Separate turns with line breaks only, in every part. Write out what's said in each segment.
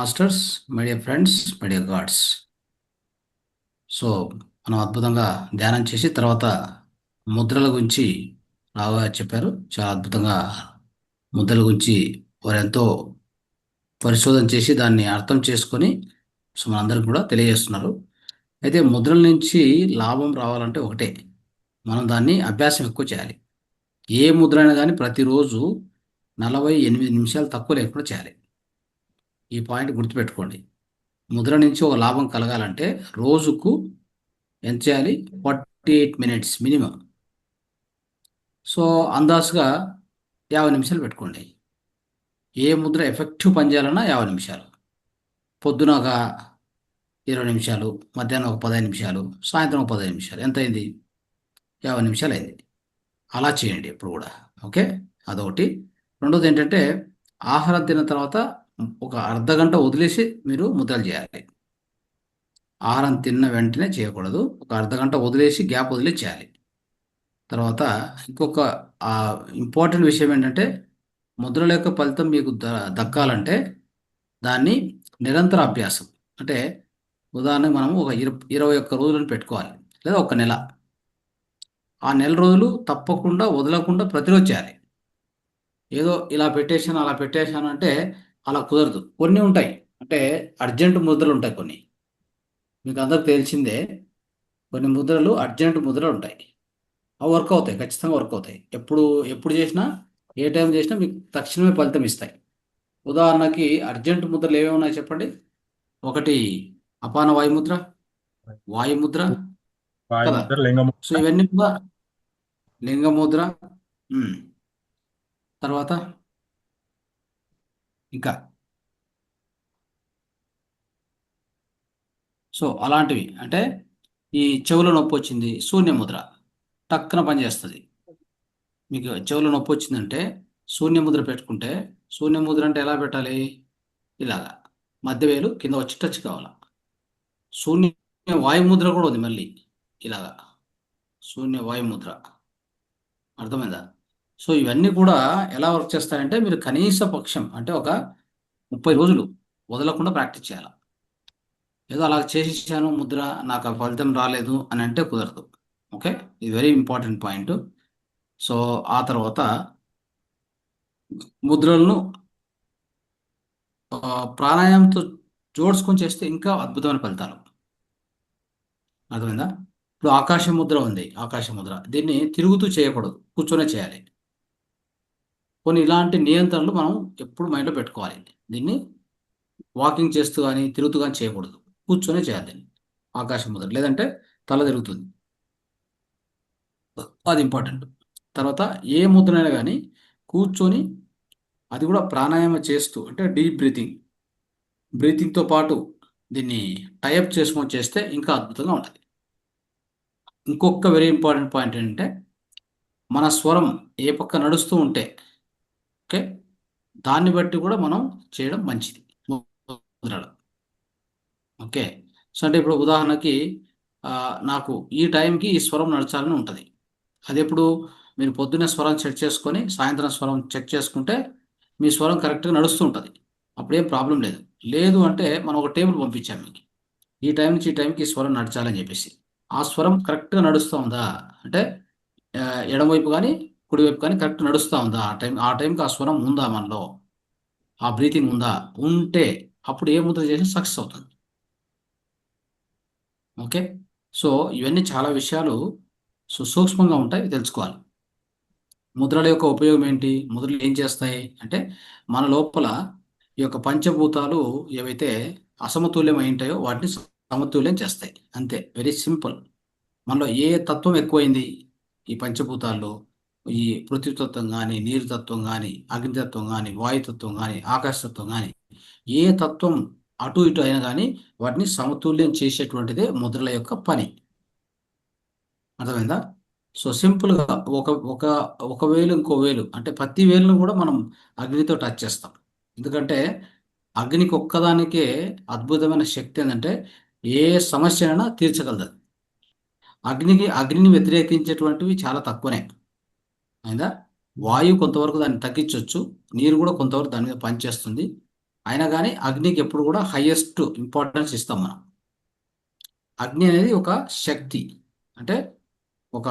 Masters, my dear friends, my dear God's. So మనం అద్భుతంగా ధ్యానం చేసి తర్వాత ముద్రల గురించి రావు గారు చెప్పారు. చాలా అద్భుతంగా ముద్రల గురించి వారు ఎంతో పరిశోధన చేసి దాన్ని అర్థం చేసుకొని సో మనందరికి కూడా తెలియజేస్తున్నారు. అయితే ముద్రల నుంచి లాభం రావాలంటే ఒకటే, మనం దాన్ని అభ్యాసం ఎక్కువ చేయాలి. ఏ ముద్ర అయినా కానీ ప్రతిరోజు 48 నిమిషాలు తక్కువ లేకుండా చేయాలి. ఈ పాయింట్ గుర్తుపెట్టుకోండి. ముద్ర నుంచి ఒక లాభం కలగాలంటే రోజుకు ఎంత చేయాలి? 48 మినిట్స్ మినిమం. సో అందాజుగా 50 నిమిషాలు పెట్టుకోండి. ఏ ముద్ర ఎఫెక్టివ్ పనిచేయాలన్నా 50 నిమిషాలు. పొద్దున ఒక 20 నిమిషాలు, మధ్యాహ్నం ఒక 15 నిమిషాలు, సాయంత్రం ఒక 15 నిమిషాలు. ఎంత అయింది? 50 నిమిషాలు అయింది. అలా చేయండి ఎప్పుడు కూడా. ఓకే, అదొకటి. రెండోది ఏంటంటే ఆహారం తిన్న తర్వాత ఒక అర్ధగంట వదిలేసి మీరు ముద్రలు చేయాలి. ఆహారం తిన్న వెంటనే చేయకూడదు. ఒక అర్ధగంట వదిలేసి గ్యాప్ వదిలేసి చేయాలి. తర్వాత ఇంకొక ఇంపార్టెంట్ విషయం ఏంటంటే ముద్రల యొక్క ఫలితం మీకు దక్కాలంటే దాన్ని నిరంతర అభ్యాసం. అంటే ఉదాహరణకు మనం ఒక 21 రోజులను పెట్టుకోవాలి, లేదా ఒక నెల. ఆ నెల రోజులు తప్పకుండా వదలకుండా ప్రతిరోజు చేయాలి. ఏదో ఇలా పెట్టేశాను అలా పెట్టేశాను అంటే అలా కుదరదు. కొన్ని ఉంటాయి, అంటే అర్జెంట్ ముద్రలు ఉంటాయి కొన్ని. మీకు అందరికి తెలిసిందే, కొన్ని ముద్రలు అర్జెంట్ ముద్రలు ఉంటాయి. అవి వర్క్ అవుతాయి, ఖచ్చితంగా వర్క్ అవుతాయి. ఎప్పుడు ఎప్పుడు చేసినా, ఏ టైం చేసినా మీకు తక్షణమే ఫలితం ఇస్తాయి. ఉదాహరణకి అర్జెంట్ ముద్రలు ఏమేమి ఉన్నాయి చెప్పండి. ఒకటి అపాన వాయుముద్ర, వాయుముద్ర కదా.
వాయుముద్ర, లింగముద్ర.
సో ఇవన్నీ కూడా లింగముద్ర. ఉమ్, తర్వాత ఇంకా సో అలాంటివి అంటే ఈ చెవులో నొప్పి వచ్చింది, శూన్యముద్ర టక్కున పనిచేస్తుంది. మీకు చెవులో నొప్పి వచ్చిందంటే శూన్యముద్ర పెట్టుకుంటే, శూన్యముద్ర అంటే ఎలా పెట్టాలి? ఇలాగా మధ్య వేలు కింద వచ్చి టచ్ కావాలి. శూన్య వాయుముద్ర కూడా ఉంది మళ్ళీ, ఇలాగా శూన్య వాయుముద్ర. అర్థమైందా? సో ఇవన్నీ కూడా ఎలా వర్క్ చేస్తాయంటే మీరు కనీస పక్షం అంటే ఒక 30 రోజులు వదలకుండా ప్రాక్టీస్ చేయాలి. ఏదో అలా చేసేసాను ముద్ర, నాకు ఆ ఫలితం రాలేదు అని అంటే కుదరదు. ఓకే, ఇది వెరీ ఇంపార్టెంట్ పాయింట్. సో ఆ తర్వాత ముద్రలను ప్రాణాయామంతో జోడ్చుకొని చేస్తే ఇంకా అద్భుతమైన ఫలితాలు. అర్థమైందా? ఇప్పుడు ఆకాశ ముద్ర ఉంది, ఆకాశ ముద్ర దీన్ని తిరుగుతూ చేయకూడదు, కూర్చొనే చేయాలి. కొన్ని ఇలాంటి నియంత్రణలు మనం ఎప్పుడు మైండ్లో పెట్టుకోవాలి. దీన్ని వాకింగ్ చేస్తూ కానీ తిరుగుతూ కానీ చేయకూడదు, కూర్చొనే చేయాలి దీన్ని. ఆకాశ ముద్ర లేదంటే తల తిరుగుతుంది, అది ఇంపార్టెంట్. తర్వాత ఏ ముద్రనైనా కానీ కూర్చొని, అది కూడా ప్రాణాయామం చేస్తూ, అంటే డీప్ బ్రీతింగ్తో పాటు దీన్ని టైప్ చేసుకొని చేస్తే ఇంకా అద్భుతంగా ఉంటుంది. ఇంకొక వెరీ ఇంపార్టెంట్ పాయింట్ ఏంటంటే మన స్వరం ఏ పక్క నడుస్తూ ఉంటే, ఓకే, దాన్ని బట్టి కూడా మనం చేయడం మంచిది ముద్రలు. ఓకే, సో అంటే ఇప్పుడు ఉదాహరణకి నాకు ఈ టైంకి ఈ స్వరం నడచాలని ఉంటుంది. అది ఎప్పుడు మీరు పొద్దున్నే స్వరం చెక్ చేసుకొని సాయంత్రం స్వరం చెక్ చేసుకుంటే మీ స్వరం కరెక్ట్గా నడుస్తూ ఉంటుంది. అప్పుడేం ప్రాబ్లం లేదు. లేదు అంటే మనం ఒక టేబుల్ పంపించాం మీకు, ఈ టైం నుంచి ఈ టైంకి ఈ స్వరం నడచాలని చెప్పేసి. ఆ స్వరం కరెక్ట్గా నడుస్తూ ఉందా అంటే ఆ, ఎడమవైపు కానీ కుడివైపు కానీ కరెక్ట్ నడుస్తూ ఉందా, ఆ టైంకి ఆ స్వరం ఉందా మనలో, ఆ బ్రీతింగ్ ఉందా, ఉంటే అప్పుడు ఏ ముద్ర చేసినా సక్సెస్ అవుతుంది. ఓకే, సో ఇవన్నీ చాలా విషయాలు సూక్ష్మంగా ఉంటాయి, ఇవి తెలుసుకోవాలి. ముద్రల యొక్క ఉపయోగం ఏంటి? ముద్రలు ఏం చేస్తాయి అంటే మన లోపల ఈ యొక్క పంచభూతాలు ఏవైతే అసమతుల్యమై ఉంటాయో వాటిని సమతుల్యం చేస్తాయి. అంతే, వెరీ సింపుల్. మనలో ఏ తత్వం ఎక్కువైంది ఈ పంచభూతాల్లో? ఈ పృథ్వీతత్వం కానీ, నీరు తత్వం కానీ, అగ్నితత్వం కానీ, వాయుతత్వం కానీ, ఆకాశతత్వం కానీ, ఏ తత్వం అటు ఇటు అయినా కానీ వాటిని సమతుల్యం చేసేటువంటిదే ముద్రల యొక్క పని. అర్థమైందా? సో సింపుల్గా ఒక ఒక ఒక వేలు ఇంకో వేలు అంటే ప్రతి వేలును కూడా మనం అగ్నితో టచ్ చేస్తాం. ఎందుకంటే అగ్నికి ఒక్కదానికే అద్భుతమైన శక్తి ఏంటంటే ఏ సమస్యనైనా తీర్చగలదు. అగ్నిని వ్యతిరేకించేటువంటివి చాలా తక్కువనే. అయిందా? వాయువు కొంతవరకు దాన్ని తగ్గించవచ్చు, నీరు కూడా కొంతవరకు దాని మీద పనిచేస్తుంది. అయినా కానీ అగ్నికి ఎప్పుడు కూడా హైయెస్ట్ ఇంపార్టెన్స్ ఇస్తాం మనం. అగ్ని అనేది ఒక శక్తి, అంటే ఒక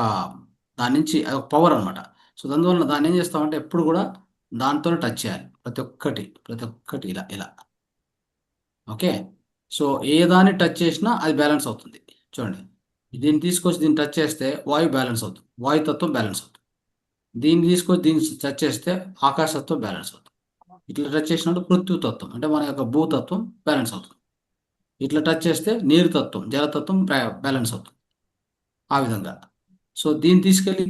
దాని నుంచి ఒక పవర్ అనమాట. సో దానివల్ల దాన్ని ఏం చేస్తామంటే ఎప్పుడు కూడా దాంతోనే టచ్ చేయాలి, ప్రతి ఒక్కటి ఇలా ఇలా. ఓకే. సో ఏ దాన్ని టచ్ చేసినా అది బ్యాలెన్స్ అవుతుంది. చూడండి, దీన్ని తీసుకొచ్చి దీన్ని టచ్ చేస్తే వాయు బ్యాలెన్స్ అవుతుంది, వాయుతత్వం బ్యాలెన్స్ అవుతుంది. దీన్ని తీసుకొచ్చి దీన్ని టచ్ చేస్తే ఆకాశతత్వం బ్యాలెన్స్ అవుతుంది. ఇట్లా టచ్ చేసినప్పుడు పృథ్వీతత్వం అంటే మన యొక్క భూతత్వం బ్యాలెన్స్ అవుతుంది. ఇట్లా టచ్ చేస్తే నీరు తత్వం, జలతత్వం బ్యాలెన్స్ అవుతుంది. ఆ విధంగా. సో దీన్ని తీసుకెళ్ళి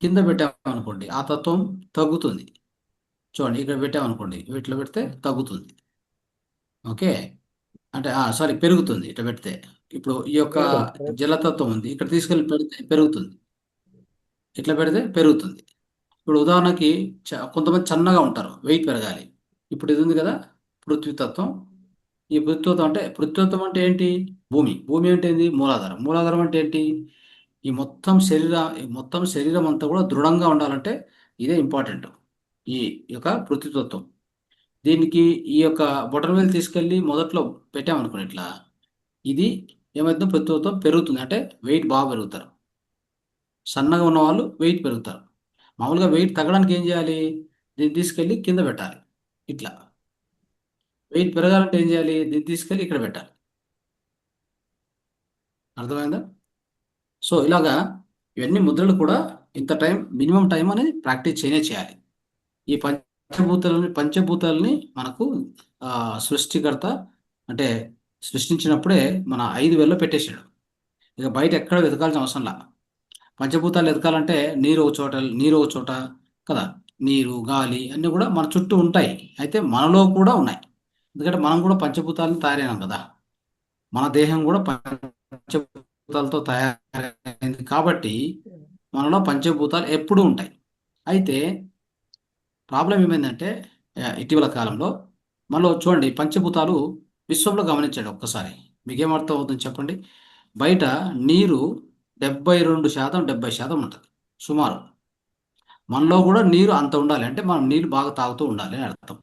కింద పెట్టామనుకోండి ఆ తత్వం తగ్గుతుంది. చూడండి, ఇక్కడ పెట్టామనుకోండి, ఇట్లా పెడితే తగ్గుతుంది. ఓకే. అంటే సారీ, పెరుగుతుంది ఇట్లా పెడితే. ఇప్పుడు ఈ యొక్క జలతత్వం ఉంది, ఇక్కడ తీసుకెళ్ళి పెడితే పెరుగుతుంది. ఇట్లా పెడితే పెరుగుతుంది. ఇప్పుడు ఉదాహరణకి కొంతమంది సన్నగా ఉంటారు, వెయిట్ పెరగాలి. ఇప్పుడు ఇది ఉంది కదా, పృథ్వీతత్వం. ఈ పృథ్వీతత్వం అంటే ఏంటి? భూమి. భూమి అంటే ఏంటి? మూలాధారం. మూలాధారం అంటే ఏంటి? ఈ మొత్తం శరీరం అంతా కూడా దృఢంగా ఉండాలంటే ఇదే ఇంపార్టెంట్, ఈ యొక్క పృథ్వీతత్వం. దీనికి ఈ యొక్క బొటనవేలు తీసుకెళ్ళి మొదట్లో పెట్టామనుకోండి ఇట్లా, ఇది ఏమైతుందో పృథ్వీతత్వం పెరుగుతుంది, అంటే వెయిట్ బాగా పెరుగుతారు. సన్నగా ఉన్న వాళ్ళు వెయిట్ పెరుగుతారు. మామూలుగా వెయిట్ తగ్గడానికి ఏం చేయాలి? దీన్ని తీసుకెళ్ళి కింద పెట్టాలి ఇట్లా. వెయిట్ పెరగాలంటే ఏం చేయాలి? దీన్ని తీసుకెళ్ళి ఇక్కడ పెట్టాలి. అర్థమైందా? సో ఇలాగా ఇవన్నీ ముద్రలు కూడా ఇంత టైం, మినిమం టైం అనేది ప్రాక్టీస్ చేయాలి. ఈ పంచభూతాలని మనకు సృష్టికర్త అంటే సృష్టించినప్పుడే మన 5 వేల్లో పెట్టేశాడు. ఇక బయట ఎక్కడ వెతకాల్సిన అవసరంలా. పంచభూతాలు ఎతకాలంటే నీరు ఒక చోట కదా, నీరు గాలి అన్నీ కూడా మన చుట్టూ ఉంటాయి. అయితే మనలో కూడా ఉన్నాయి, ఎందుకంటే మనం కూడా పంచభూతాలను తయారైనాం కదా. మన దేహం కూడా పంచభూతాలతో తయారైంది కాబట్టి మనలో పంచభూతాలు ఎప్పుడూ ఉంటాయి. అయితే ప్రాబ్లం ఏమైందంటే ఇటీవల కాలంలో మనలో చూడండి, పంచభూతాలు విశ్వంలో గమనించండి ఒక్కసారి, మీకేమర్థం అవుతుంది చెప్పండి. బయట నీరు 72% 70% ఉంటుంది సుమారు. మనలో కూడా నీరు అంత ఉండాలి, అంటే మనం నీళ్ళు బాగా తాగుతూ ఉండాలి అని అర్థం.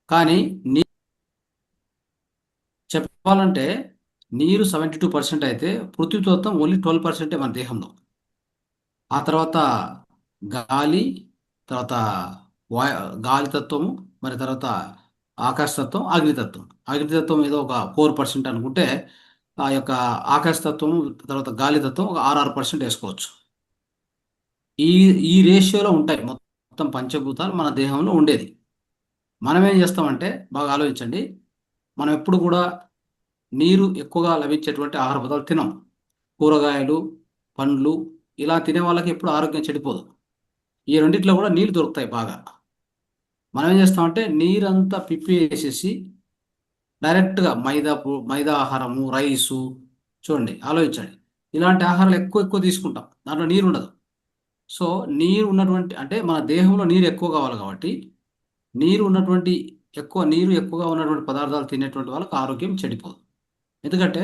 కానీ చెప్పాలంటే నీరు 72% అయితే పృథ్వీతత్వం ఓన్లీ 12% మన దేహంలో. ఆ తర్వాత గాలి, తర్వాత వాయు గాలి తత్వము, మరి తర్వాత ఆకాశతత్వం, అగ్నితత్వం. అగ్నితత్వం ఏదో ఒక 4% అనుకుంటే, ఆ యొక్క ఆకాశతత్వం తర్వాత గాలి తత్వం ఒక 6% వేసుకోవచ్చు. ఈ ఈ రేషియోలో ఉంటాయి మొత్తం పంచభూతాలు మన దేహంలో ఉండేది. మనం ఏం చేస్తామంటే బాగా ఆలోచించండి, మనం ఎప్పుడు కూడా నీరు ఎక్కువగా లభించేటువంటి ఆహార పదార్థాలు తినం. కూరగాయలు, పండ్లు ఇలా తినే వాళ్ళకి ఎప్పుడు ఆరోగ్యం చెడిపోదు. ఈ రెండిట్లో కూడా నీళ్ళు దొరుకుతాయి బాగా. మనం ఏం చేస్తామంటే నీరంతా పిప్పి వేసేసి డైరెక్ట్గా మైదా ఆహారము, రైసు, చూడండి ఆలోచించండి, ఇలాంటి ఆహారాలు ఎక్కువ ఎక్కువ తీసుకుంటాం, దాంట్లో నీరు ఉండదు. సో నీరు ఉన్నటువంటి అంటే మన దేహంలో నీరు ఎక్కువ కావాలి కాబట్టి, నీరు ఎక్కువగా ఉన్నటువంటి పదార్థాలు తినేటువంటి వాళ్ళకి ఆరోగ్యం చెడిపోదు. ఎందుకంటే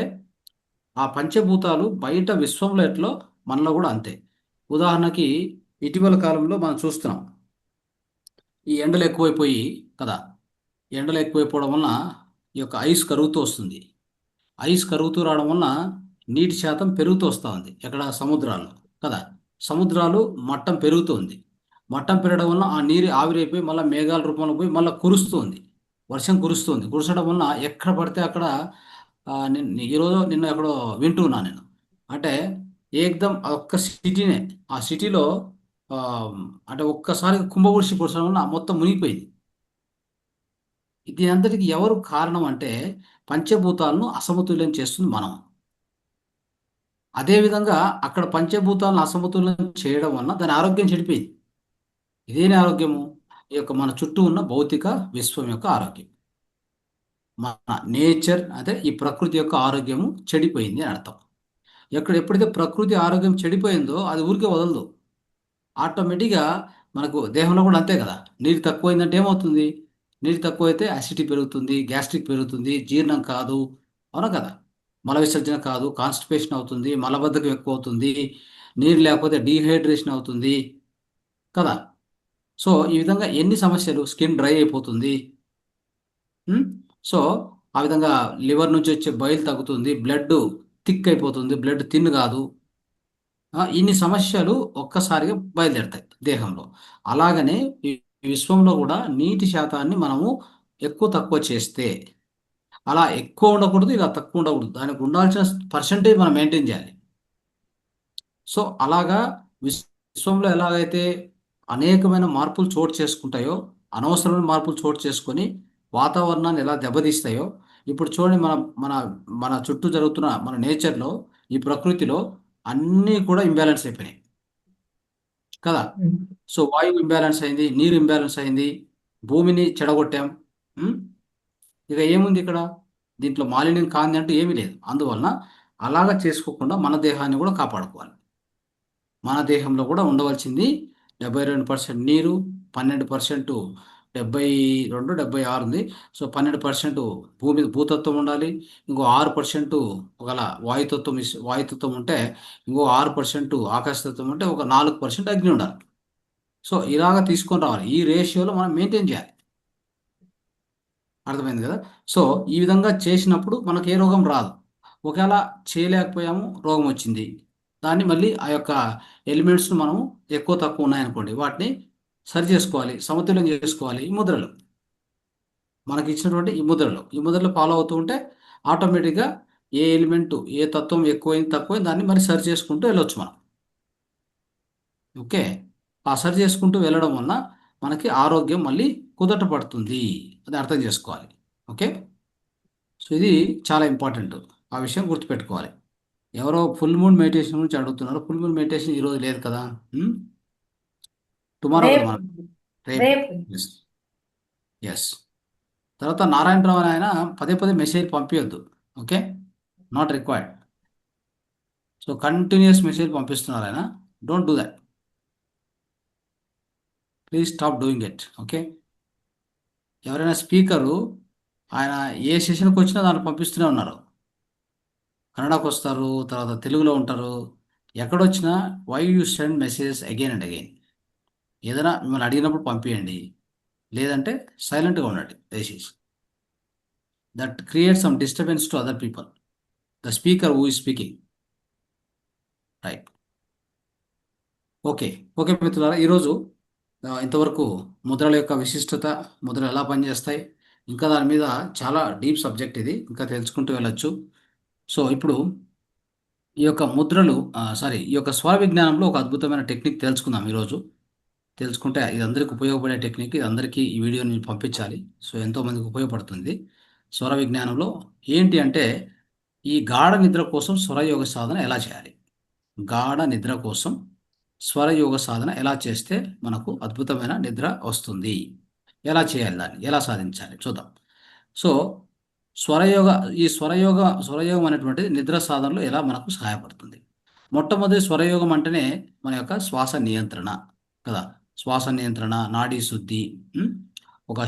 ఆ పంచభూతాలు బయట విశ్వంలో ఎట్లో మనలో కూడా అంతే. ఉదాహరణకి ఇటీవల కాలంలో మనం చూస్తున్నాం, ఈ ఎండలు ఎక్కువైపోయి కదా, ఎండలు ఎక్కువైపోవడం వలన ఈ యొక్క ఐస్ కరుగుతూ వస్తుంది. ఐస్ కరుగుతూ రావడం వలన నీటి శాతం పెరుగుతూ వస్తూ ఉంది ఎక్కడ, సముద్రాల్లో కదా. సముద్రాలు మట్టం పెరుగుతుంది. మట్టం పెరగడం వలన ఆ నీరు ఆవిరైపోయి మళ్ళీ మేఘాల రూపంలో పోయి మళ్ళీ కురుస్తుంది, వర్షం కురుస్తుంది. కురసడం వలన ఎక్కడ పడితే అక్కడ ఈరోజు నిన్న ఎక్కడో వింటున్నాను నేను, అంటే ఏకదం ఆ ఒక్క సిటీనే, ఆ సిటీలో ఆ, అంటే ఒక్కసారి కుంభవృష్టి కురసడం వలన మొత్తం మునిగిపోయింది. దీని అంతటికి ఎవరు కారణం అంటే పంచభూతాలను అసమతుల్యం చేస్తుంది మనం. అదేవిధంగా అక్కడ పంచభూతాలను అసమతుల్యం చేయడం వలన దాని ఆరోగ్యం చెడిపోయింది. ఇదేని ఆరోగ్యము? ఈ యొక్క మన చుట్టూ ఉన్న భౌతిక విశ్వం యొక్క ఆరోగ్యం, మన నేచర్ అదే ఈ ప్రకృతి యొక్క ఆరోగ్యము చెడిపోయింది అని అర్థం. ఎప్పుడైతే ప్రకృతి ఆరోగ్యం చెడిపోయిందో అది ఊరికే వదలదు. ఆటోమేటిక్గా మనకు దేహంలో కూడా అంతే కదా, నీరు తక్కువైందంటే ఏమవుతుంది? నీరు తక్కువైతే అసిడిటీ పెరుగుతుంది, గ్యాస్ట్రిక్ పెరుగుతుంది, జీర్ణం కాదు, అవునా కదా. మల విసర్జన కాదు, కాన్స్టిపేషన్ అవుతుంది, మలబద్ధకం ఎక్కువ అవుతుంది, నీరు లేకపోతే డీహైడ్రేషన్ అవుతుంది కదా. సో ఈ విధంగా ఎన్ని సమస్యలు, స్కిన్ డ్రై అయిపోతుంది. ఉమ్, సో ఆ విధంగా లివర్ నుంచి వచ్చే బయలు తగ్గుతుంది, బ్లడ్ థిక్ అయిపోతుంది, బ్లడ్ థిన్ కాదు. ఇన్ని సమస్యలు ఒక్కసారిగా బయలుదేరుతాయి దేహంలో. అలాగనే ఈ విశ్వంలో కూడా నీటి శాతాన్ని మనము ఎక్కువ తక్కువ చేస్తే, అలా ఎక్కువ ఉండకూడదు, ఇలా తక్కువ ఉండకూడదు, దానికి ఉండాల్సిన పర్సంటేజ్ మనం మెయింటైన్ చేయాలి. సో అలాగా విశ్వంలో ఎలాగైతే అనేకమైన మార్పులు చోటు చేసుకుంటాయో, అనవసరమైన మార్పులు చోటు చేసుకొని వాతావరణాన్ని ఎలా దెబ్బతీస్తాయో, ఇప్పుడు చూడండి మన మన మన చుట్టూ జరుగుతున్న మన నేచర్లో, ఈ ప్రకృతిలో అన్నీ కూడా ఇంబ్యాలెన్స్ అయిపోయినాయి కదా.
ఉమ్.
సో వాయువు ఇంబ్యాలెన్స్ అయింది, నీరు ఇంబ్యాలెన్స్ అయింది, భూమిని చెడగొట్టాం. ఉమ్, ఇక ఏముంది ఇక్కడ? దీంట్లో మాలిన్యం కాంతి అంటూ ఏమీ లేదు. అందువలన అలాగా చేసుకోకుండా మన దేహాన్ని కూడా కాపాడుకోవాలి. మన దేహంలో కూడా ఉండవలసింది 72% నీరు, 12% 72, 76 ఉంది. సో 12% భూతత్వం ఉండాలి. ఇంకో 6% ఒకవేళ వాయుతత్వం ఉంటే, ఇంకో 6% ఆకాశతత్వం ఉంటే, ఒక 4% అగ్ని ఉండాలి. సో ఇలాగ తీసుకొని రావాలి. ఈ రేషియోలో మనం మెయింటైన్ చేయాలి. అర్థమైంది కదా. సో ఈ విధంగా చేసినప్పుడు మనకు ఏ రోగం రాదు. ఒకవేళ చేయలేకపోయాము, రోగం వచ్చింది, దాన్ని మళ్ళీ ఆ యొక్క ఎలిమెంట్స్ను మనము ఎక్కువ తక్కువ ఉన్నాయనుకోండి, వాటిని సరి చేసుకోవాలి, సమతుల్యం చేసుకోవాలి. ఈ ముద్రలు మనకి ఇచ్చినటువంటి ఈ ముద్రలు ఫాలో అవుతూ ఉంటే ఆటోమేటిక్గా ఏ ఎలిమెంటు, ఏ తత్వం ఎక్కువైంది తక్కువైంది దాన్ని మరి సరి చేసుకుంటూ వెళ్ళొచ్చు మనం. ఓకే. ఆ సరి చేసుకుంటూ వెళ్ళడం వలన మనకి ఆరోగ్యం మళ్ళీ కుదట పడుతుంది. అది అర్థం చేసుకోవాలి. ఓకే. సో ఇది చాలా ఇంపార్టెంట్. ఆ విషయం గుర్తుపెట్టుకోవాలి. ఎవరో ఫుల్ మూన్ మెడిటేషన్ గురించి అడుగుతున్నారు. ఫుల్ మూన్ మెడిటేషన్ ఈరోజు లేదు కదా. టుమారో కదా
రేపు
మనం. రేపు.
రేపు
ఎస్. ఎస్. తర్వాత నారాయణరావు అని ఆయన పదే పదే మెసేజ్ పంపించొద్దు. Okay. Not required. So continuous message పంపిస్తున్నారు ఆయన. Don't do that. Please stop doing it. Okay. ఎవరైనా స్పీకరు ఆయన ఏ సెషన్కి వచ్చినా దాన్ని పంపిస్తూనే ఉన్నారు. కన్నడకు వస్తారు, తర్వాత తెలుగులో ఉంటారు. ఎక్కడొచ్చినా why you send messages again and again. ఏదైనా మిమ్మల్ని అడిగినప్పుడు పంపించండి, లేదంటే సైలెంట్గా ఉండండి దయచేసి. That create some disturbance to other people, the speaker who is speaking. Right. Okay. Okay మిత్రులారా, ఈరోజు ఇంతవరకు ముద్రల యొక్క విశిష్టత, ముద్రలు ఎలా పనిచేస్తాయి, ఇంకా దాని మీద చాలా డీప్ సబ్జెక్ట్ ఇది, ఇంకా తెలుసుకుంటూ వెళ్ళొచ్చు. సో ఇప్పుడు ఈ యొక్క ముద్రలు, సారీ, ఈ యొక్క స్వర విజ్ఞానంలో ఒక అద్భుతమైన టెక్నిక్ తెలుసుకుందాం ఈరోజు. తెలుసుకుంటే ఇది అందరికీ ఉపయోగపడే టెక్నిక్. ఇది అందరికీ ఈ వీడియోని నేను పంపించాలి. సో ఎంతోమందికి ఉపయోగపడుతుంది. స్వర విజ్ఞానంలో ఏంటి అంటే, ఈ గాఢ నిద్ర కోసం స్వరయోగ సాధన ఎలా చేయాలి, గాఢ నిద్ర కోసం స్వరయోగ సాధన ఎలా చేస్తే మనకు అద్భుతమైన నిద్ర వస్తుంది, ఎలా చేయాలి, దాన్ని ఎలా సాధించాలి చూద్దాం. సో స్వరయోగ ఈ స్వరయోగం అనేటువంటిది నిద్ర సాధనలో ఎలా మనకు సహాయపడుతుంది. మొట్టమొదటి స్వరయోగం అంటేనే మన యొక్క శ్వాస నియంత్రణ కదా. శ్వాస నియంత్రణ, నాడీ శుద్ధి, ఉమ్, ఒక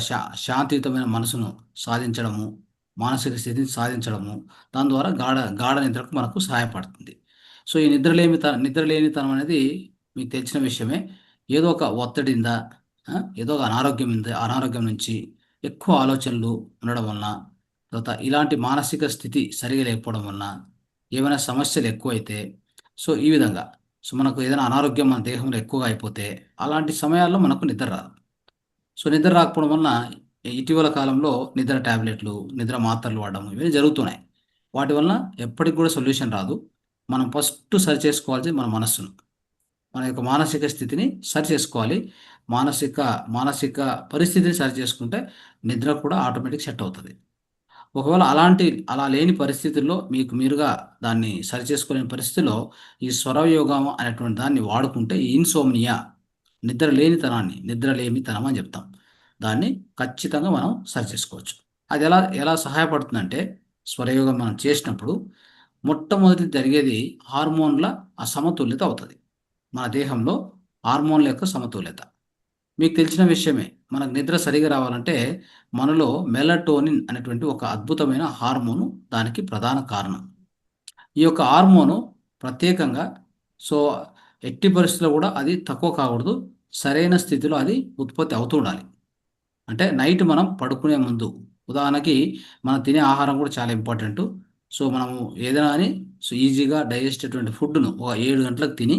శాంతియుతమైన మనసును సాధించడము, మానసిక స్థితిని సాధించడము, దాని ద్వారా గాఢ గాఢ నిద్రకు మనకు సహాయపడుతుంది. సో ఈ నిద్రలేనితనం అనేది మీకు తెలిసిన విషయమే. ఏదో ఒక ఒత్తిడిందా, ఏదో ఒక అనారోగ్యం నుంచి ఎక్కువ ఆలోచనలు ఉండడం వలన, తర్వాత ఇలాంటి మానసిక స్థితి సరిగా లేకపోవడం వలన, ఏమైనా సమస్యలు ఎక్కువైతే, సో ఈ విధంగా, సో మనకు ఏదైనా అనారోగ్యం మన దేహంలో ఎక్కువగా అయిపోతే, అలాంటి సమయాల్లో మనకు నిద్ర రాదు. సో నిద్ర రాకపోవడం వలన ఇటీవల కాలంలో నిద్ర టాబ్లెట్లు, నిద్ర మాత్రలు వాడడం ఇవన్నీ జరుగుతున్నాయి. వాటి వలన ఎప్పటికి కూడా సొల్యూషన్ రాదు. మనం ఫస్ట్ సరి చేసుకోవాల్సింది మన మనస్సును, మన యొక్క మానసిక స్థితిని సరి చేసుకోవాలి. మానసిక మానసిక పరిస్థితిని సరి చేసుకుంటే నిద్ర కూడా ఆటోమేటిక్ సెట్ అవుతుంది. ఒకవేళ అలా లేని పరిస్థితుల్లో, మీకు మీరుగా దాన్ని సరిచేసుకోలేని పరిస్థితిలో, ఈ స్వరయోగం అనేటువంటి దాన్ని వాడుకుంటే ఈ ఇన్సోమ్నియా, నిద్రలేమితనం అని చెప్తాం, దాన్ని ఖచ్చితంగా మనం సరిచేసుకోవచ్చు. అది ఎలా ఎలా సహాయపడుతుందంటే, స్వరయోగం మనం చేసినప్పుడు మొట్టమొదటి జరిగేది హార్మోన్ల అసమతుల్యత అవుతుంది. మన దేహంలో హార్మోన్ల యొక్క సమతుల్యత మీకు తెలిసిన విషయమే. మనకు నిద్ర సరిగా రావాలంటే మనలో మెలటోనిన్ అనేటువంటి ఒక అద్భుతమైన హార్మోను దానికి ప్రధాన కారణం. ఈ యొక్క హార్మోను ప్రత్యేకంగా, సో ఎట్టి పరిస్థితుల్లో కూడా అది తక్కువ కాకూడదు, సరైన స్థితిలో అది ఉత్పత్తి అవుతూ ఉండాలి. అంటే నైట్ మనం పడుకునే ముందు, ఉదాహరణకి మనం తినే ఆహారం కూడా చాలా ఇంపార్టెంట్. సో మనము ఏదైనా అని సో ఈజీగా డైజెస్ట్ అయ్యేటువంటి ఫుడ్ను ఒక 7 గంటలకు తిని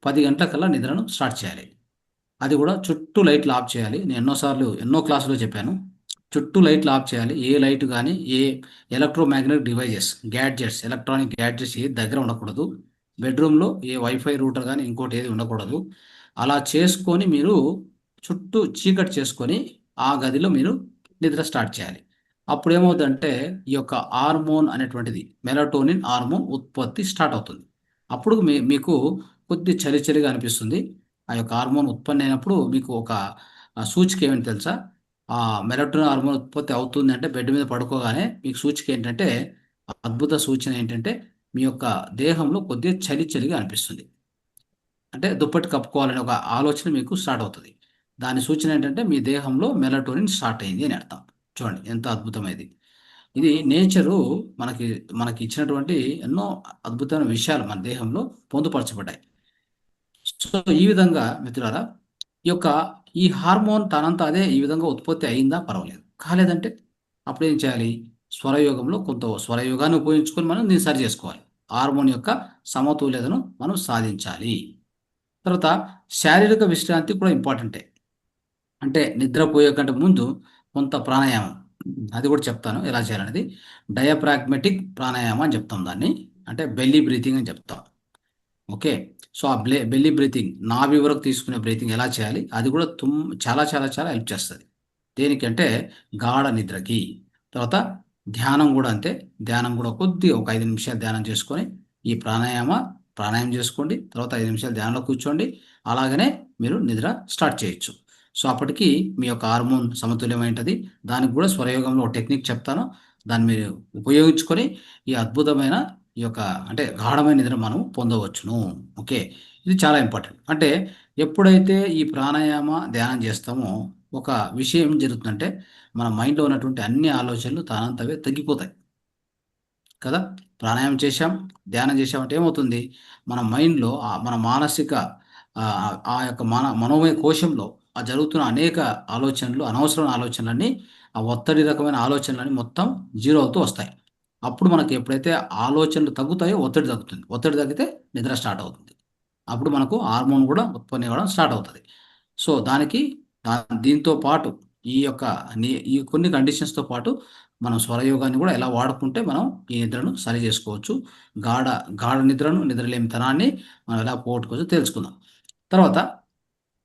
10 గంటలకల్లా నిద్రను స్టార్ట్ చేయాలి. అది కూడా చుట్టూ లైట్లు ఆఫ్ చేయాలి. నేను ఎన్నోసార్లు ఎన్నో క్లాసులో చెప్పాను. చుట్టూ లైట్లు ఆఫ్ చేయాలి. ఏ లైట్ కానీ ఏ electromagnetic devices gadgets electronic gadgets ఏ దగ్గర ఉండకూడదు. బెడ్రూమ్లో ఏ వైఫై రూటర్ కానీ ఇంకోటి ఏది ఉండకూడదు. అలా చేసుకొని మీరు చుట్టూ చీకటి చేసుకొని ఆ గదిలో మీరు నిద్ర స్టార్ట్ చేయాలి. అప్పుడు ఏమవుతుందంటే ఈ యొక్క హార్మోన్ అనేటువంటిది మెలటోనిన్ హార్మోన్ ఉత్పత్తి స్టార్ట్ అవుతుంది. అప్పుడు మీకు కొద్ది చలి చలిగా అనిపిస్తుంది. ఆ యొక్క హార్మోన్ ఉత్పత్తి అయినప్పుడు మీకు ఒక సూచిక ఏమిటి తెలుసా? ఆ మెలటోనిన్ హార్మోన్ ఉత్పత్తి అవుతుంది అంటే బెడ్ మీద పడుకోగానే మీకు సూచిక ఏంటంటే, అద్భుత సూచన ఏంటంటే మీ యొక్క దేహంలో కొద్దిగా చలి చలిగా అనిపిస్తుంది. అంటే దుప్పటి కప్పుకోవాలనే ఒక ఆలోచన మీకు స్టార్ట్ అవుతుంది. దాని సూచన ఏంటంటే మీ దేహంలో మెలటోనిన్ స్టార్ట్ అయింది అని అర్థం. చూడండి ఎంత అద్భుతమైనది. ఇది నేచరు మనకి మనకి ఇచ్చినటువంటి ఎన్నో అద్భుతమైన విషయాలు మన దేహంలో పొందుపరచబడ్డాయి. సో ఈ విధంగా మిత్రులారా, ఈ యొక్క ఈ హార్మోన్ తనంతా అదే ఈ విధంగా ఉత్పత్తి అయిందా పర్వాలేదు. కాలేదంటే అప్పుడు ఏం చేయాలి? స్వరయోగంలో కొంత స్వరయోగాన్ని ఉపయోగించుకొని మనం దీన్ని సరి చేసుకోవాలి. హార్మోన్ యొక్క సమతుల్యతను మనం సాధించాలి. తర్వాత శారీరక విశ్రాంతి కూడా ఇంపార్టెంటే. అంటే నిద్రపోయే కంటే ముందు కొంత ప్రాణాయామం. అది కూడా చెప్తాను ఎలా చేయాలనేది. డయాఫ్రాగ్మాటిక్ ప్రాణాయామం అని చెప్తాం దాన్ని. అంటే బెల్లీ బ్రీతింగ్ అని చెప్తాం. ఓకే. సో, ఆ బెల్లీ బ్రీతింగ్ నాభి వరకు తీసుకునే బ్రీతింగ్ ఎలా చేయాలి? అది కూడా చాలా చాలా చాలా హెల్ప్ చేస్తది. దేనికంటే గాఢ నిద్రకి. తర్వాత ధ్యానం గూడా అంతే. ధ్యానం గూడా కొద్దిగా ఒక 5 నిమిషాలు ధ్యానం చేసుకొని, ఈ ప్రాణాయామం చేసుకోండి. తర్వాత 5 నిమిషాలు ధ్యానంలో కూర్చోండి. అలాగనే మీరు నిద్ర స్టార్ట్ చేయొచ్చు. సో, అప్పటికి మీ యొక్క హార్మోన్ సమతుల్యమైంటది. దానికి గూడా స్వరయోగంలో ఒక టెక్నిక్ చెప్తాను. దాన్ని మీరు ఉపయోగించుకొని ఈ అద్భుతమైన ఈ యొక్క అంటే గాఢమైన నిద్ర మనం పొందవచ్చును. ఓకే. ఇది చాలా ఇంపార్టెంట్. అంటే ఎప్పుడైతే ఈ ప్రాణాయామ, ధ్యానం చేస్తామో ఒక విషయం ఏం జరుగుతుందంటే మన మైండ్‌లో ఉన్నటువంటి అన్ని ఆలోచనలు తానంతవే తగ్గిపోతాయి. కదా! ప్రాణాయామం చేశాం, ధ్యానం చేశామంటే ఏమవుతుంది? మన మైండ్‌లో మన మానసిక ఆ యొక్క మనోమయ కోశంలో జరుగుతున్న అనేక ఆలోచనలు, అనవసరమైన ఆలోచనలన్నీ, ఆ ఒత్తిడి రకమైన ఆలోచనలన్నీ మొత్తం జీరో అవుతూ వస్తాయి. అప్పుడు మనకి ఎప్పుడైతే ఆలోచనలు తగ్గుతాయో ఒత్తిడి తగ్గుతుంది. ఒత్తిడి తగ్గితే నిద్ర స్టార్ట్ అవుతుంది. అప్పుడు మనకు హార్మోన్ కూడా ఉత్పత్తి అవ్వడం స్టార్ట్ అవుతది. సో, దానికి దీంతో పాటు ఈ యొక్క ఈ కొన్ని కండిషన్స్‌తో పాటు మనం స్వరయోగాన్ని కూడా ఎలా వాడుకుంటే మనం ఈ నిద్రను సరి చేసుకోవచ్చు. గాఢ గాఢ నిద్రను, నిద్రలేమితనాన్ని మనం ఎలా పోగొట్టుకోవచ్చో తెలుసుకుందాం. తర్వాత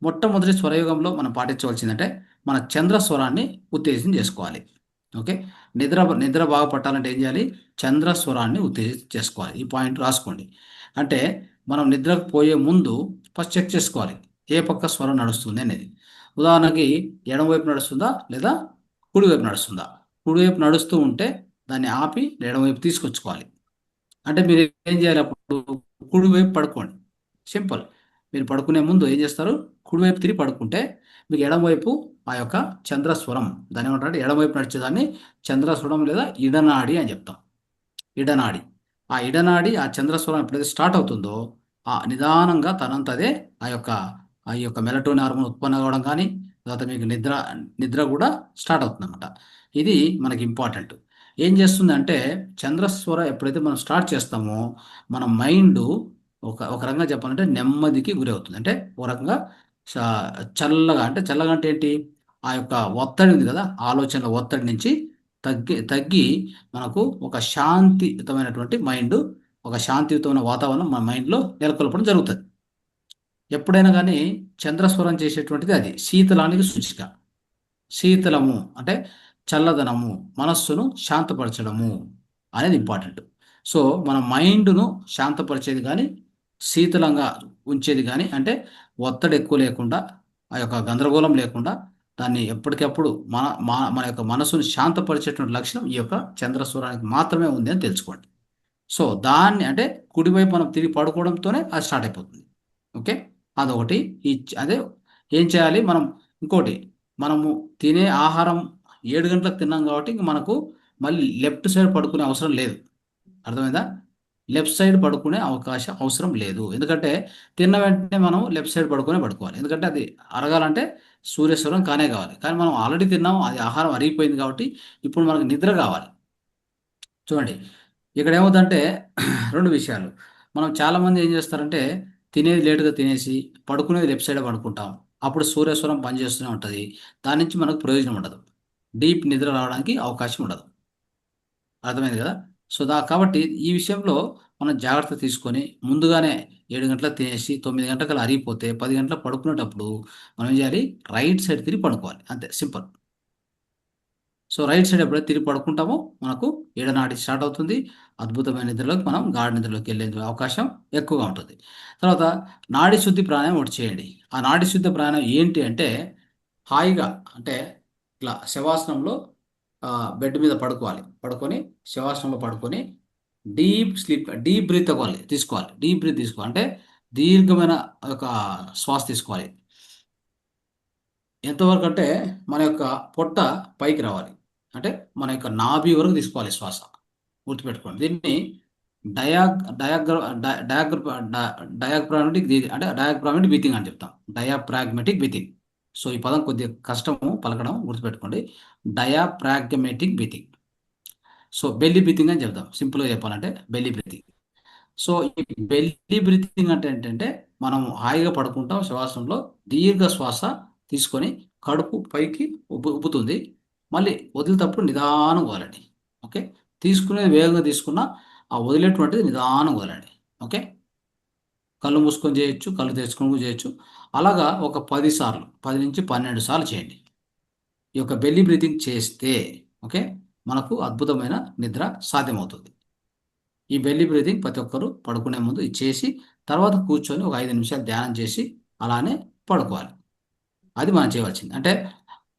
మొట్టమొదటి స్వరయోగంలో మనం పాటించవలసిందంటే, మన చంద్ర స్వరాన్ని ఉత్తేజితం చేసుకోవాలి. ఓకే. నిద్ర బాగా పట్టాలంటే ఏం చేయాలి? చంద్ర స్వరాన్ని ఉత్తేజితం చేసుకోవాలి. ఈ పాయింట్ రాసుకోండి. అంటే మనం నిద్రకు పోయే ముందు ఫస్ట్ చెక్ చేసుకోవాలి. ఏ పక్క స్వరం నడుస్తుంది అనేది. ఉదాహరణకి ఎడమవైపు నడుస్తుందా? లేదా కుడివైపు నడుస్తుందా? కుడివైపు నడుస్తూ ఉంటే దాన్ని ఆపి ఎడమవైపు తీసుకొచ్చుకోవాలి. అంటే మీరు ఏం చేయాలి అప్పుడు? కుడివైపు పడుకోండి. సింపుల్. మీరు పడుకునే ముందు ఏం చేస్తారు? కుడివైపు తిరిగి పడుకుంటే మీకు ఎడమవైపు ఆ యొక్క చంద్రస్వరం దాన్నేమంటారంటే ఎడమవైపు నడిచేదాన్ని చంద్రస్వరం లేదా ఇడనాడి అని చెప్తాం. ఇడనాడి. ఆ ఇడనాడి ఆ చంద్రస్వరం ఎప్పుడైతే స్టార్ట్ అవుతుందో నిదానంగా తనంతదే ఆ యొక్క మెలటోనిన్ హార్మోన్ ఉత్పన్నం అవ్వడం కానీ, తర్వాత మీకు నిద్ర కూడా స్టార్ట్ అవుతుందన్నమాట. ఇది మనకి ఇంపార్టెంట్. ఏం చేస్తుందంటే చంద్రస్వర ఎప్పుడైతే మనం స్టార్ట్ చేస్తామో మన మైండు ఒక రకంగా చెప్పాలంటే నెమ్మదికి గురవుతుంది. అంటే ఒక రకంగా చ చల్లగా అంటే చల్లగా అంటే ఏంటి? ఆ యొక్క ఒత్తిడి ఉంది కదా! ఆలోచనల ఒత్తిడి నుంచి తగ్గి మనకు ఒక శాంతియుతమైనటువంటి మైండు, ఒక శాంతియుతమైన వాతావరణం మన మైండ్‌లో నెలకొల్పడం జరుగుతది. ఎప్పుడైనా గానీ చంద్రస్వరం చేసేటువంటిది అది. శీతలానికి సూచిక. శీతలము అంటే చల్లదనము, మనస్సును శాంతపరచడము అనేది ఇంపార్టెంట్. సో, మన మైండ్‌ను శాంతపరిచేది గానీ, శీతలంగా ఉంచేది గానీ, అంటే ఒత్తిడి ఎక్కువ లేకుండా, ఆ యొక్క గందరగోళం లేకుండా, దాన్ని ఎప్పటికప్పుడు మన యొక్క మనసుని శాంతపరిచేటువంటి లక్షణం ఈ యొక్క చంద్రస్వరానికి మాత్రమే ఉంది అని తెలుసుకోండి. సో, దాన్ని అంటే కుడివైపు మనం తిరిగి పడుకోవడంతోనే అది స్టార్ట్ అయిపోతుంది. ఓకే. అదొకటి. అదే ఏం చేయాలి మనం ఇంకోటి మనము తినే ఆహారం 7 గంటలకు తిన్నాం కాబట్టి ఇంక మనకు మళ్ళీ లెఫ్ట్ సైడ్ పడుకునే అవసరం లేదు. అర్థమైందా? లెఫ్ట్ సైడ్ పడుకునే అవకాశం అవసరం లేదు. ఎందుకంటే తిన్న వెంటనే మనం లెఫ్ట్ సైడ్ పడుకోవాలి. ఎందుకంటే అది అరగాలంటే సూర్యస్వరం కానే కావాలి. కానీ మనం ఆల్రెడీ తిన్నాం. అది ఆహారం అరిగిపోయింది కాబట్టి ఇప్పుడు మనకు నిద్ర కావాలి. చూడండి, ఇక్కడ ఏమవుతుందంటే 2 విషయాలు. మనం చాలామంది ఏం చేస్తారంటే తినేది లేట్‌గా తినేసి పడుకునేది లెఫ్ట్ సైడే పడుకుంటాం. అప్పుడు సూర్యస్వరం పనిచేస్తూనే ఉంటది. దాని నుంచి మనకు ప్రయోజనం ఉండదు. డీప్ నిద్ర రావడానికి అవకాశం ఉండదు. అర్థమైంది కదా! సో, కాబట్టి ఈ విషయంలో మనం జాగ్రత్త తీసుకొని ముందుగానే 7 గంటలకు తినేసి 9 గంటలకల్లా అరిగిపోతే 10 గంటలకు పడుకునేటప్పుడు మనం ఏం చేయాలి? రైట్ సైడ్ తిరిగి పడుకోవాలి. అంతే సింపుల్. సో, రైట్ సైడ్ ఎప్పుడైతే తిరిగి పడుకుంటామో మనకు ఏడనాడి స్టార్ట్ అవుతుంది. అద్భుతమైన నిద్రలోకి మనం గాఢ నిద్రలోకి వెళ్ళే అవకాశం ఎక్కువగా ఉంటుంది. తర్వాత నాడి శుద్ధి ప్రాణాయామం ఒకటి చేయండి. ఆ నాడి శుద్ధి ప్రాణాయామం ఏంటి అంటే హాయిగా అంటే ఇట్లా శవాసనంలో బెడ్ మీద పడుకోవాలి. పడుకొని శవాసనంలో పడుకొని డీప్ బ్రీత్ తీసుకోవాలి. డీప్ బ్రీత్ తీసుకోవాలి. అంటే దీర్ఘమైన ఒక శ్వాస తీసుకోవాలి. ఎంతవరకు అంటే మన యొక్క పొట్ట పైకి రావాలి. అంటే మన యొక్క నాభి వరకు తీసుకోవాలి శ్వాస. గుర్తుపెట్టుకోండి. దీన్ని డయాగ్ డయాగ్ర డ డయాగ్ర డ డయాగ్రామాటిక్ అంటే డయాగ్రామాటిక్ బ్రీతింగ్ అని చెప్తాం. Diaphragmatic breathing. సో, ఈ పదం కొద్దిగా కష్టము పలకడం గుర్తుపెట్టుకోండి. Diaphragmatic breathing. So, belly breathing అని చెప్తాం. సింపుల్‌గా చెప్పాలంటే బెల్లీ బ్రీతింగ్. సో, ఈ బెల్లీ బ్రీతింగ్ అంటే ఏంటంటే, మనం హాయిగా పడుకుంటాం శవాసనంలో దీర్ఘ శ్వాస తీసుకొని కడుపు పైకి ఉబ్బుతుంది. మళ్ళీ వదిలేటప్పుడు నిదానంగా వదలండి. ఓకే. తీసుకునేది వేగంగా తీసుకున్నా, ఆ వదిలేటువంటిది నిదానంగా వదలండి. ఓకే. కళ్ళు మూసుకొని చేయొచ్చు, కళ్ళు తెరుచుకొని కూడా చేయొచ్చు. అలాగా ఒక 10 సార్లు, 10-12 సార్లు చేయండి. ఈ యొక్క బెల్లీ బ్రీతింగ్ చేస్తే ఓకే, మనకు అద్భుతమైన నిద్ర సాధ్యమవుతుంది. ఈ బెల్లీ బ్రీతింగ్ ప్రతి ఒక్కరు పడుకునే ముందు ఇది చేసి, తర్వాత కూర్చొని ఒక 5 నిమిషాలు ధ్యానం చేసి, అలానే పడుకోవాలి. అది మనం చేయవలసింది. అంటే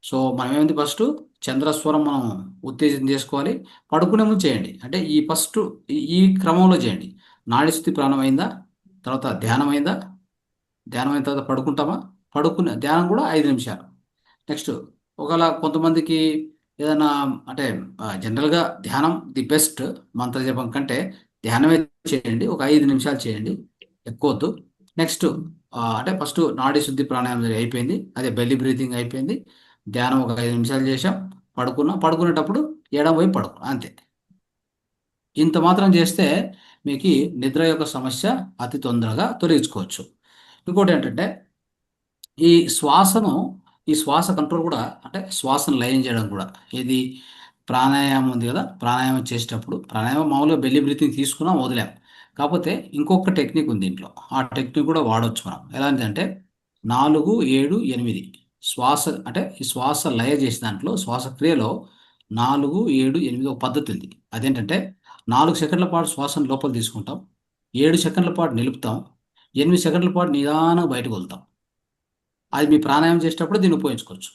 సో, మనమేంది ఫస్టు చంద్రస్వరం మనం ఉత్తేజితం చేసుకోవాలి. పడుకునే ముందు చేయండి. అంటే ఈ ఫస్టు ఈ క్రమంలో చేయండి. నాడి స్థితి ప్రాణమైందా? తర్వాత ధ్యానమైందా? ధ్యానమైన తర్వాత పడుకుంటామా? ధ్యానం కూడా 5 నిమిషాలు. నెక్స్ట్ ఒకవేళ కొంతమందికి ఏదైనా అంటే జనరల్‌గా ధ్యానం ది బెస్ట్ మంత్ర జపం కంటే ధ్యానమే చేయండి. ఒక 5 నిమిషాలు చేయండి. ఎక్కువొద్దు. నెక్స్ట్ అంటే ఫస్ట్ నాడీ శుద్ధి ప్రాణాయామం అయిపోయింది. అదే బెల్లీ బ్రీతింగ్ అయిపోయింది. ధ్యానం ఒక 5 నిమిషాలు చేశాం. పడుకున్నాం. పడుకునేటప్పుడు ఎడమ వైపు అంతే. ఇంత మాత్రం చేస్తే మీకి నిద్ర యొక్క సమస్య అతి తొందరగా తొలగించుకోవచ్చు. ఇంకోటేంటంటే ఈ శ్వాసను ఈ శ్వాస కంట్రోల్ కూడా అంటే శ్వాసను లయం చేయడం కూడా ఇది ప్రాణాయామం ఉంది కదా! ప్రాణాయామం చేసేటప్పుడు ప్రాణాయామం మామూలుగా బెల్లీ బ్రీతింగ్ తీసుకున్నాం, వదిలాం. కాపోతే ఇంకొక టెక్నిక్ ఉంది దీంట్లో. ఆ టెక్నిక్ కూడా వాడొచ్చు మనం. ఎలాంటిదంటే 4, 7, 8 శ్వాస అంటే ఈ శ్వాస లయ చేసే దాంట్లో శ్వాసక్రియలో 4, 7, 8 ఒక పద్ధతి ఉంది. అదేంటంటే 4 సెకన్ల పాటు శ్వాసను లోపల తీసుకుంటాం. 7 సెకన్ల పాటు నిలుపుతాం. 8 సెకన్ల పాటు నిదానంగా బయటకు వదులుతాం. అది మీ ప్రాణాయామం చేసేటప్పుడు దీన్ని ఉపయోగించుకోవచ్చు.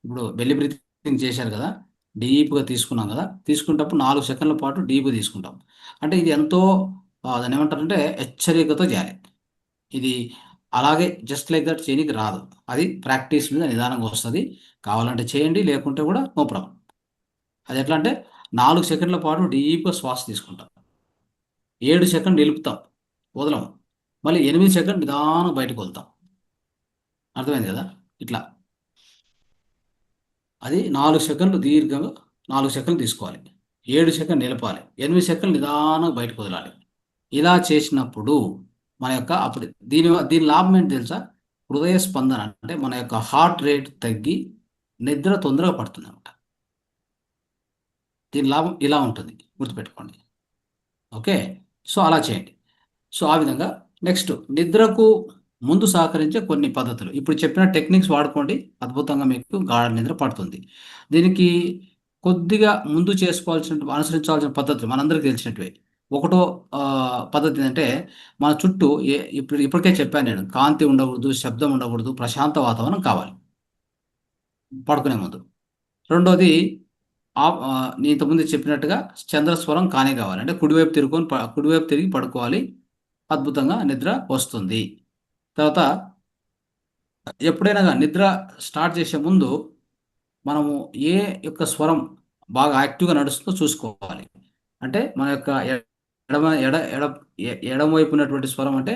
ఇప్పుడు బెల్లీ బ్రీతింగ్ చేశారు కదా! డీప్‌గా తీసుకున్నాం కదా! తీసుకునేటప్పుడు 4 సెకన్ల పాటు డీప్‌గా తీసుకుంటాం. అంటే ఇది ఎంతో దాన్నేమంటారంటే హెచ్చరికతో చేయాలి. ఇది అలాగే జస్ట్ లైక్ దట్ చేయనీకి రాదు. అది ప్రాక్టీస్ మీద నిదానంగా వస్తది. కావాలంటే చేయండి. లేకుంటే కూడా నో ప్రాబ్లమ్. అదెట్లా అంటే 4 సెకన్ల పాటు డీప్‌గా శ్వాస తీసుకుంటాం. 7 సెకన్లు నిలుపుతాం. వదలం. మళ్ళీ 8 సెకన్లు నిదానంగా బయటకు వదులుతాం. అర్థమైంది కదా! ఇట్లా. అది 4 సెకన్లు దీర్ఘంగా 4 సెకన్లు తీసుకోవాలి. 7 సెకన్లు నిలపాలి. 8 సెకన్లు నిదానంగా బయటకు వదలాలి. ఇలా చేసినప్పుడు మన యొక్క అప్పుడు దీని లాభం ఏంటి తెలుసా? హృదయ స్పందన అంటే మన యొక్క హార్ట్ రేట్ తగ్గి నిద్ర తొందరగా పడుతుందనమాట. దీని లాభం ఇలా ఉంటుంది. గుర్తుపెట్టుకోండి. ఓకే. సో, అలా చేయండి. సో, ఆ విధంగా నెక్స్ట్ నిద్రకు ముందు సహకరించే కొన్ని పద్ధతులు. ఇప్పుడు చెప్పిన టెక్నిక్స్ వాడుకోండి. అద్భుతంగా మీకు గాఢ నిద్ర పడుతుంది. దీనికి కొద్దిగా ముందు అనుసరించాల్సిన పద్ధతులు మనందరికీ తెలిసినటివే. ఒకటో పద్ధతి ఏంటంటే మన చుట్టూ ఇప్పటికే చెప్పాను నేను. కాంతి ఉండకూడదు, శబ్దం ఉండకూడదు, ప్రశాంత వాతావరణం కావాలి పడుకునే ముందు. రెండోది నేను ఇంతకుముందు చెప్పినట్టుగా చంద్రస్వరం కానే కావాలి. అంటే కుడివైపు తిరిగి పడుకోవాలి. అద్భుతంగా నిద్ర వస్తుంది. తర్వాత ఎప్పుడైనా గాని నిద్ర స్టార్ట్ చేసే ముందు మనము ఏ యొక్క స్వరం బాగా యాక్టివ్‌గా నడుస్తుందో చూసుకోవాలి. అంటే మన యొక్క ఎడమ ఎడ ఎడ ఎడమ వైపు ఉన్నటువంటి స్వరం అంటే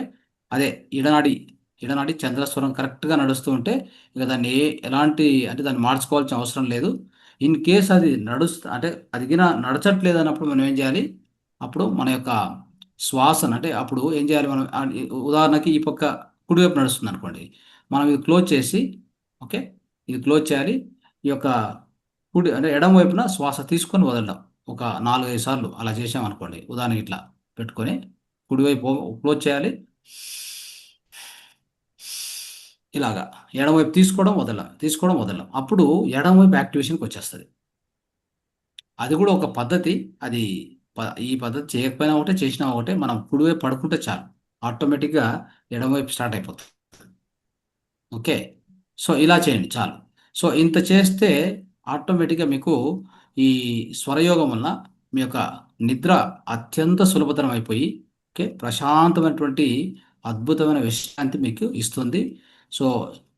అదే ఇడనాడి ఇడనాడి చంద్రస్వరం కరెక్ట్గా నడుస్తూ ఉంటే ఇక దాన్ని ఎలాంటి అంటే దాన్ని మార్చుకోవాల్సిన అవసరం లేదు. ఇన్ కేస్ అది అంటే అది గిన నడచట్లేదు అన్నప్పుడు మనం ఏం చేయాలి? అప్పుడు మన యొక్క శ్వాసను అంటే అప్పుడు ఏం చేయాలి మనం ఉదాహరణకి ఈ పక్క కుడివైపు నడుస్తుంది అనుకోండి. మనం ఇది క్లోజ్ చేసి ఓకే, ఇది క్లోజ్ చేయాలి. ఈ యొక్క కుడి అంటే ఎడమ వైపున శ్వాస తీసుకొని వదలడం ఒక 4-5 సార్లు అలా చేసామనుకోండి. ఉదాహరణకి ఇట్లా పెట్టుకొని కుడివైపు క్లోజ్ చేయాలి. ఇలాగా ఎడమవైపు తీసుకోవడం వదలడం, తీసుకోవడం వదలడం. అప్పుడు ఎడమవైపు యాక్టివేషన్‌కి వచ్చేస్తది. అది కూడా ఒక పద్ధతి. అది ఈ పద్ధతి చేయకపోయినా ఒకటే, చేసినా ఒకటే. మనం కుడివైపు పడుకుంటే చాలు. ఆటోమేటిక్‌గా ఎడమవైపు స్టార్ట్ అయిపోతుంది. ఓకే. సో, ఇలా చేయండి చాలు. సో, ఇంత చేస్తే ఆటోమేటిక్‌గా మీకు ఈ స్వరయోగం వలన మీ యొక్క నిద్ర అత్యంత సులభతరం అయిపోయి, ఓకే, ప్రశాంతమైనటువంటి అద్భుతమైన విశ్రాంతి మీకు ఇస్తుంది. సో,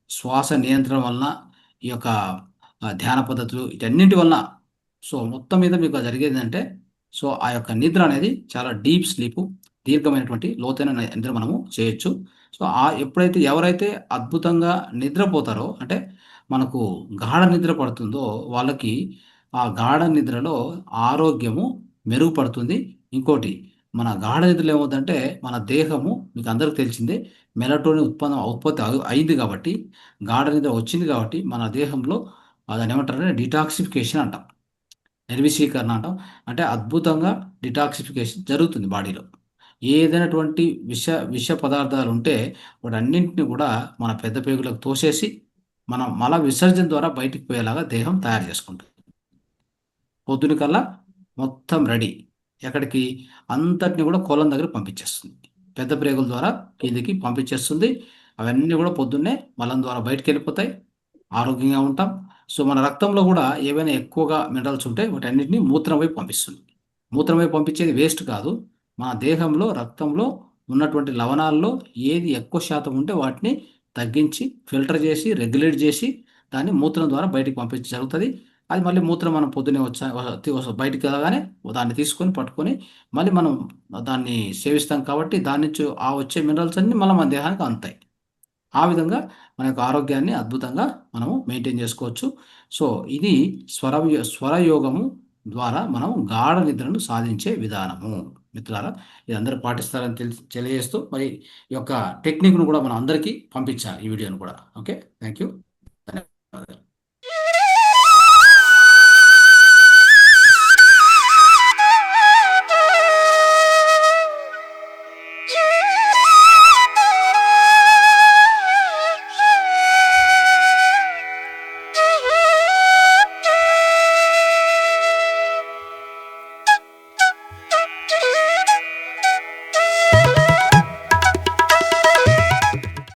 శ్వాస నియంత్రణ వలన ఈ యొక్క ధ్యాన పద్ధతులు వీటన్నింటి వలన సో, మొత్తం మీద మీకు జరిగేదేంటంటే సో, ఆ యొక్క నిద్ర అనేది చాలా డీప్ స్లీపు, దీర్ఘమైనటువంటి లోతైన నిద్ర మనము చేయొచ్చు. సో, ఎప్పుడైతే ఎవరైతే అద్భుతంగా నిద్రపోతారో అంటే మనకు గాఢ నిద్ర పడుతుందో వాళ్ళకి ఆ గాఢ నిద్రలో ఆరోగ్యము మెరుగుపడుతుంది. ఇంకోటి మన గాఢ నిద్రలో ఏమవుద్దంటే మన దేహము మీకు అందరికి తెలిసిందే మెలటోనిన్ ఉత్పత్తి అయింది కాబట్టి గాఢ నిద్ర వచ్చింది కాబట్టి మన దేహంలో దాన్నేమంటారంటే డిటాక్సిఫికేషన్ అంటాం. నిర్విషీకరణ అంటాం. అంటే అద్భుతంగా డిటాక్సిఫికేషన్ జరుగుతుంది బాడీలో. ఏదైనటువంటి విష పదార్థాలుంటే వాటన్నింటిని కూడా మన పెద్ద పేగులకు తోసేసి, మనం మల విసర్జన ద్వారా బయటికి పోయేలాగా దేహం తయారు చేసుకుంటుంది. పొద్దున కల్లా మొత్తం రెడీ. ఎక్కడికి? అంతటిని కూడా కొలన్ దగ్గరికి పంపించేస్తుంది. పెద్ద ప్రేగుల ద్వారా కిందకి పంపించేస్తుంది. అవన్నీ కూడా పొద్దున్నే మలం ద్వారా బయటికెళ్ళిపోతాయి. ఆరోగ్యంగా ఉంటాం. సో, మన రక్తంలో గూడా ఏవైనా ఎక్కువగా మినరల్స్ ఉంటే వాటన్నిటిని మూత్రం వైపు పంపిస్తుంది. మూత్రం వైపు పంపించేది వేస్ట్ కాదు. మన దేహంలో, రక్తంలో ఉన్నటువంటి లవణాల్లో ఏది ఎక్కువ శాతం ఉంటే వాటిని తగ్గించి, ఫిల్టర్ చేసి, రెగ్యులేట్ చేసి, దాన్ని మూత్రం ద్వారా బయటికి పంపించడం జరుగుతది. అది మళ్ళీ మూత్రం మనం పొద్దున్నే బయటికి రాగానే దాన్ని తీసుకొని, పట్టుకొని మళ్ళీ మనం దాన్ని సేవిస్తాం కాబట్టి దాని నుంచి ఆ వచ్చే మినరల్స్ అన్నీ మళ్ళా మన దేహానికి అందుతాయి. ఆ విధంగా మన యొక్క ఆరోగ్యాన్ని అద్భుతంగా మనము మెయింటైన్ చేసుకోవచ్చు. సో, ఇది స్వరయోగము ద్వారా మనం గాఢ నిద్రను సాధించే విధానము. మిత్రులారా, ఇది అందరూ పాటిస్తారని తెలియజేస్తూ మరి ఈ యొక్క టెక్నిక్‌ను కూడా మనం అందరికీ పంపించాలి ఈ వీడియోను కూడా. ఓకే. Thank you. ధన్యవాదాలు.